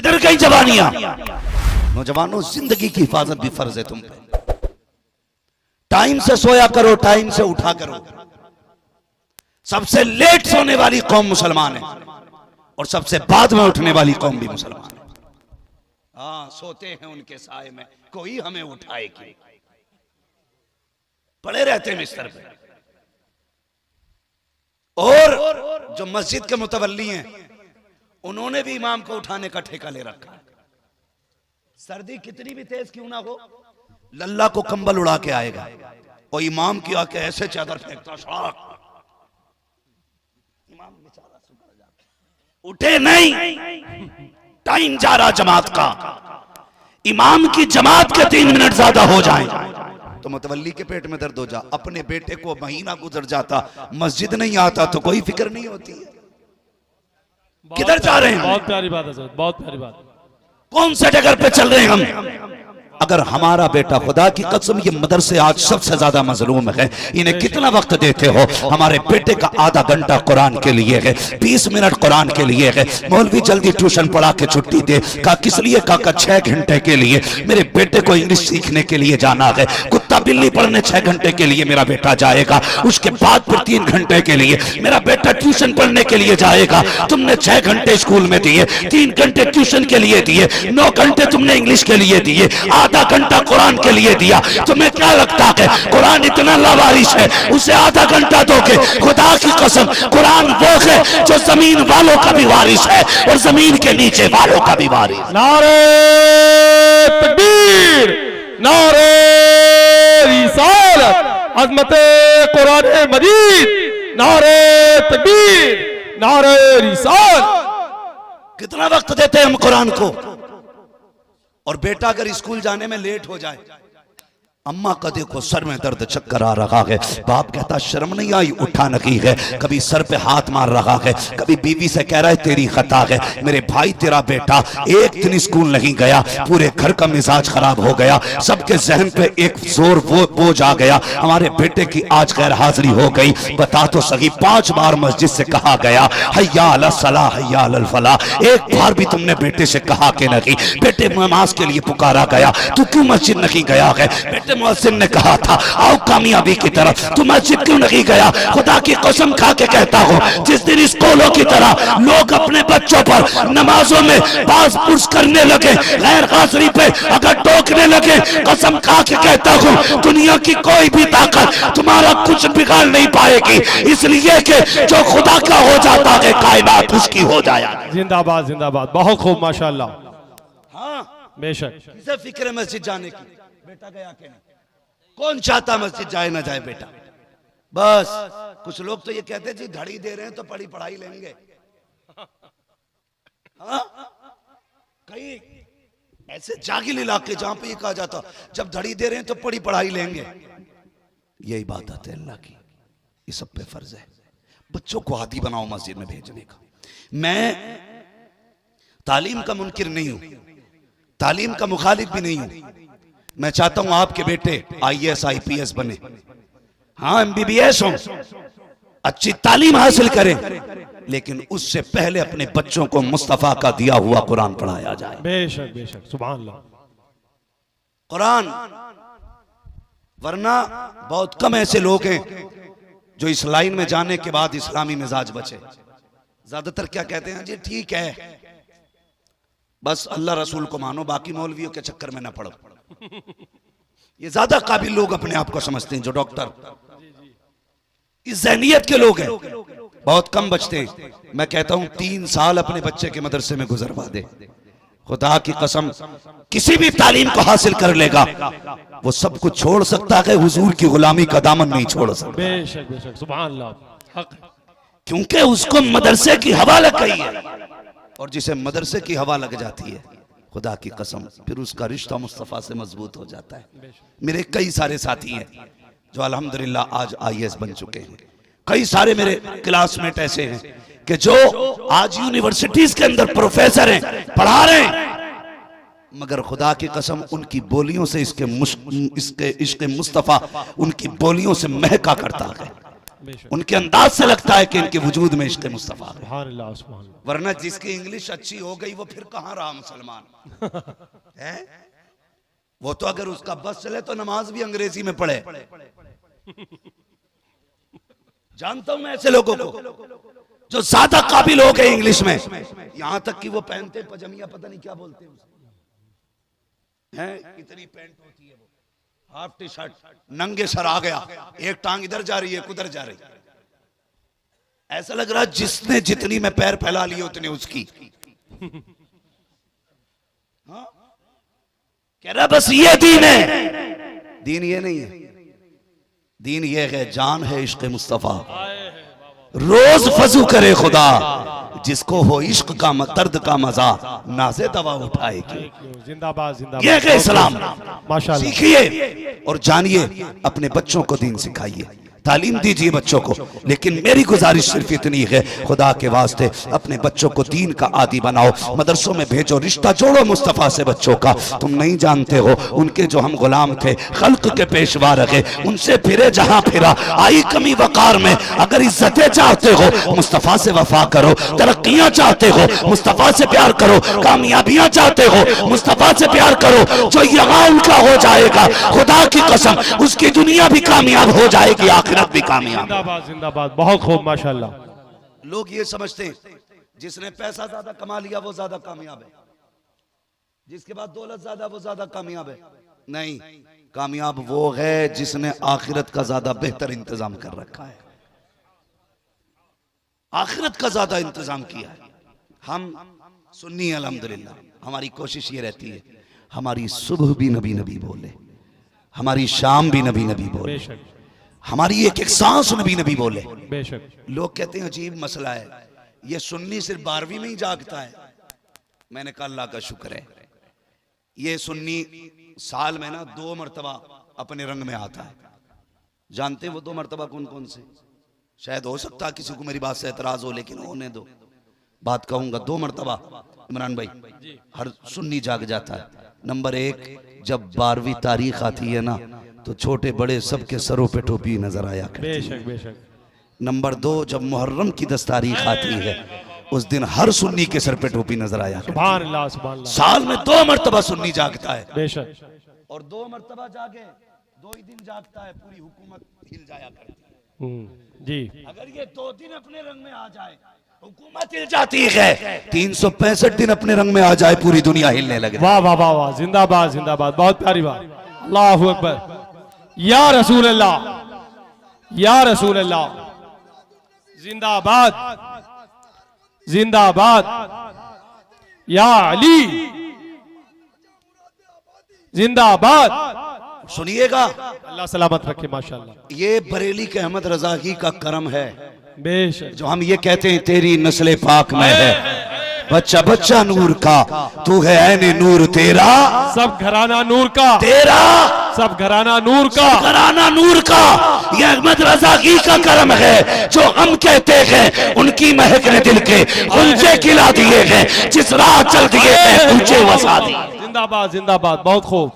किधर गई जवानियां? नौजवानों, जिंदगी की हिफाजत भी फर्ज है तुम पे। टाइम से सोया करो, टाइम से उठा करो। सबसे लेट सोने वाली कौम मुसलमान है और सबसे बाद में उठने वाली कौम भी मुसलमान है। हाँ, सोते हैं उनके साए में, कोई हमें उठाए क्यों? पड़े रहते हैं बिस्तर पे। और जो मस्जिद के मुतवल्ली हैं, उन्होंने भी इमाम को उठाने का ठेका ले रखा है। सर्दी कितनी भी तेज क्यों ना हो, लल्ला को कंबल उड़ा के आएगा और इमाम की आके ऐसे चादर फेंकता, शाक। इमाम बेचारा सुधर जाता, उठे नहीं। टाइम जा रहा जमात का। इमाम की जमात के 3 मिनट ज्यादा हो जाए तो मुतवल्ली के पेट में दर्द हो जा। अपने बेटे को महीना गुजर जाता, मस्जिद नहीं आता तो कोई फिक्र नहीं होती है। किधर जा रहे हैं? बहुत प्यारी बात है सर, बहुत प्यारी बात। कौन से जगह पे चल रहे हैं हम? अगर हमारा बेटा, खुदा की कसम, ये मदरसे आज सबसे ज्यादा मजलूम है, इन्हें कितना वक्त देते हो? हमारे बेटे का आधा घंटा कुरान के लिए है, 20 मिनट कुरान के लिए है। मौलवी जल्दी ट्यूशन पढ़ा के छुट्टी दे। कहा किस लिए? कहा 6 घंटे के लिए। मेरे बेटे को इंग्लिश सीखने के लिए जाना है। कुत्ता बिल्ली पढ़ने 6 घंटे के लिए मेरा बेटा जाएगा, उसके बाद फिर 3 घंटे के लिए मेरा बेटा ट्यूशन पढ़ने के लिए जाएगा। तुमने 6 घंटे स्कूल में दिए, 3 घंटे ट्यूशन के लिए दिए, 9 घंटे तुमने इंग्लिश के लिए दिए, आधा घंटा कुरान के लिए दिया। तुम्हें क्या लगता है कुरान इतना लावारिस है, उसे आधा घंटा दोगे? खुदा की कसम, कुरान वो है जो जमीन वालों का भी वारिस है और जमीन के नीचे वालों का भी वारिस। नारे तकबीर, नारे रिसालत, अज़मत कुरान मजीद, नारे तकबीर, नारे रिसालत। कितना वक्त देते हैं हम कुरान को? और बेटा अगर स्कूल जाने में लेट हो जाए, अम्मा का देखो सर में दर्द, चक्कर आ रहा है, बाप कहता शर्म नहीं आई, उठा नहीं है, कभी सर पे हाथ मार रहा है, कभी बीवी से कह रहा है तेरी खता है। मेरे भाई, तेरा बेटा एक दिन स्कूल नहीं गया, पूरे घर का मिजाज खराब हो गया, सबके जहन पे एक जोर बोझ आ गया, हमारे बेटे की आज गैर हाजिरी हो गई। बता तो सही, 5 बार मस्जिद से कहा गया हय्या अला सलाह, हय्या अल फलाह, एक बार भी तुमने बेटे से कहा कि नहीं? बेटे नमाज के लिए पुकारा गया, तू क्यों मस्जिद नहीं गया है? बेटे मुअज्जिन ने कहा था आओ कामयाबी की तरफ, तू मस्जिद क्यों नहीं गया? खुदा की कसम खा के कहता हूँ, जिस दिन स्कूलों की तरह लोग अपने बच्चों पर नमाजों में बाज पुश करने लगे, गैर हाजिरी पे अगर टोकने लगे, कसम खा के कहता हूँ दुनिया की कोई भी ताकत तुम्हारा कुछ बिगाड़ नहीं पाएगी, इसलिए कि जो खुदा का हो जाता है कायनात उसकी हो जाए। जिंदाबाद, जिंदाबाद, बहुत खूब, माशाल्लाह। हाँ, बेशक। किसे फिक्र है मस्जिद जाने की? बेटा गया कि नहीं? कौन चाहता मस्जिद जाए ना जाए बेटा? बस कुछ लोग तो ये कहते हैं जी धड़ी दे रहे हैं तो पढ़ी पढ़ाई लेंगे। हाँ? कई ऐसे जागिल इलाके जहां पे ये कहा जाता जब धड़ी दे रहे हैं तो पढ़ी पढ़ाई लेंगे। यही बात आती है अल्लाह की, ये सब पे फर्ज है बच्चों को आदी बनाओ मस्जिद में भेजने का। मैं तालीम का मुनकिर नहीं हूं, तालीम का मुखालिफ भी नहीं हूं। मैं चाहता हूं आपके बेटे IAS IPS बने, हाँ MBBS हो, अच्छी तालीम हासिल करें, लेकिन उससे पहले अपने बच्चों को मुस्तफा का दिया हुआ कुरान पढ़ाया जाए। बेशक, बेशक, सुभान अल्लाह। कुरान, वरना बहुत कम ऐसे लोग हैं जो इस लाइन में जाने के बाद इस्लामी मिजाज बचे। ज्यादातर क्या कहते हैं जी ठीक है बस अल्लाह रसूल को मानो, बाकी मौलवियों के चक्कर में ना पड़ो। ये ज्यादा काबिल लोग अपने आप को समझते हैं, जो डॉक्टर इस ज़हनियत के लोग हैं, बहुत कम बचते हैं। मैं कहता हूं 3 साल अपने बच्चे के मदरसे में गुजरवा दे, खुदा की कसम किसी भी तालीम को हासिल कर लेगा, वो सब कुछ छोड़ सकता है, हुजूर की गुलामी का दामन नहीं छोड़ सकता। बेशक, बेशक, सुभान अल्लाह। क्योंकि उसको मदरसे की हवा लग गई है, और जिसे मदरसे की हवा लग जाती है खुदा की कसम फिर उसका रिश्ता मुस्तफा से मजबूत हो जाता है। मेरे कई सारे साथी हैं जो अल्हम्दुलिल्लाह आज IAS बन चुके हैं, कई सारे मेरे क्लासमेट ऐसे हैं कि जो आज यूनिवर्सिटीज के अंदर प्रोफेसर हैं, पढ़ा रहे हैं, मगर खुदा की कसम उनकी बोलियों से इसके इश्क मुस्तफा उनकी बोलियों से महका करता है। बेशक उनके अंदाज से लगता है कि इनके वजूद में इश्क मुस्तफा है। सुभान अल्लाह सुभान अल्लाह। वरना जिसकी इंग्लिश अच्छी हो गई वो फिर कहां रहा मुसलमान है? वो तो अगर उसका बस चले तो नमाज भी अंग्रेजी में पढ़े। जानता हूं मैं ऐसे लोगों को जो ज्यादा काबिल हो गए इंग्लिश में, यहां तक कि वो पहनते पजामिया पता नहीं क्या बोलते हैं, कितनी पैंट होती है वो, हाफ टी शर्ट, नंगे सर आ गया, एक टांग इधर जा रही है उधर जा रही है, ऐसा लग रहा है जिसने जितनी में पैर फैला लिए उतने उसकी। हाँ? कह रहा बस ये दीन है। दीन ये नहीं है, दीन ये है, जान है इश्क मुस्तफा। रोज फजू करे खुदा, जिसको हो इश्क का दर्द का मजा, नाज़े दवा उठाएगी। जिंदाबाद जिंदाबाद। ये है इस्लाम। माशाल्लाह। सीखिए और जानिए, अपने बच्चों को दीन सिखाइए, तालीम दीजिए बच्चों को। लेकिन मेरी गुजारिश सिर्फ इतनी है, खुदा के वास्ते अपने बच्चों को दीन का आदी बनाओ, मदरसों में भेजो, रिश्ता जोड़ो मुस्तफ़ा से बच्चों का। तुम नहीं जानते हो उनके जो हम गुलाम थे, खल्क के पेशवा रहे, उनसे फिरे जहां फिरा, आई कमी वकार में। अगर इज्जतें चाहते हो मुस्तफ़ा से वफा करो, तरक्कियां चाहते हो मुस्तफ़ा से प्यार करो, कामयाबियां चाहते हो मुस्तफ़ा से प्यार करो। जो यहाँ उनका हो जाएगा, खुदा की कसम उसकी दुनिया भी कामयाब हो जाएगी, आखिरत भी कामयाब। जिंदाबाद जिंदाबाद। बहुत खूब माशाल्लाह। लोग ये समझते हैं जिसने पैसा ज्यादा कमा लिया वो ज्यादा कामयाब है, जिसके बाद दौलत ज्यादा वो ज्यादा कामयाब है। नहीं, कामयाब वो है जिसने आखिरत का ज्यादा बेहतर इंतजाम कर रखा है, आखिरत का ज्यादा इंतजाम किया है। हम सुन्नी अल्हम्दुलिल्लाह, हमारी कोशिश ये रहती है हमारी सुबह भी नबी नबी बोले, हमारी शाम भी नबी नबी बोले, बेशक हमारी एक एक सांस नबी नबी बोले। बेशक। लोग कहते हैं अजीब मसला है, ये सुन्नी सिर्फ 12वीं में ही जागता है। मैंने कहा अल्लाह का शुक्र है, ये सुन्नी साल में ना 2 मरतबा अपने रंग में आता है। जानते हैं वो 2 मरतबा कौन कौन से? शायद हो सकता है किसी को मेरी बात से एतराज हो, लेकिन होने दो, बात कहूंगा। 2 मरतबा इमरान भाई हर सुन्नी जाग जाता है। नंबर 1, जब 12वीं तारीख आती है ना, तो छोटे बड़े सबके सरों पे टोपी नजर आया करती है। बेशक बेशक। नंबर 2, जब मुहर्रम की 10 तारीख आती है, उस दिन हर सुन्नी के सर पे टोपी नजर आया करती है। सुभान अल्लाह सुभान अल्लाह। साल में 2 मरतबा सुन्नी जागता है, बेशक। और 2 मरतबा जागे 2 ही दिन जागता है, पूरी हुकूमत हिल जाया करती है। जी। अगर ये 2 दिन अपने रंग में आ जाए, हुकूमत हिल जाती है। 365 दिन अपने रंग में आ जाए, पूरी दुनिया हिलने लगे। वाह वाह वाह वाह। जिंदाबाद जिंदाबाद। बहुत प्यारी बात। अल्लाहु अकबर। या रसूल अल्लाह, या रसूल अल्लाह। जिंदाबाद जिंदाबाद। या अली जिंदाबाद। सुनिएगा, अल्लाह सलामत रखे। माशाल्लाह। ये बरेली के अहमद रजा ही का करम है, बेशक। जो हम ये कहते हैं तेरी नस्ले पाक में है, बच्चा बच्चा नूर का, तू है ऐने नूर तेरा, सब घराना नूर का, तेरा सब घराना नूर का, घराना नूर का। ये अहमद रजा की का करम है, जो हम कहते हैं उनकी महक ने दिल के ऊंचे खिला दिए हैं, जिस राह चल दिए हैं ऊंचे वसा दिए। जिंदाबाद जिंदाबाद। बहुत खूब।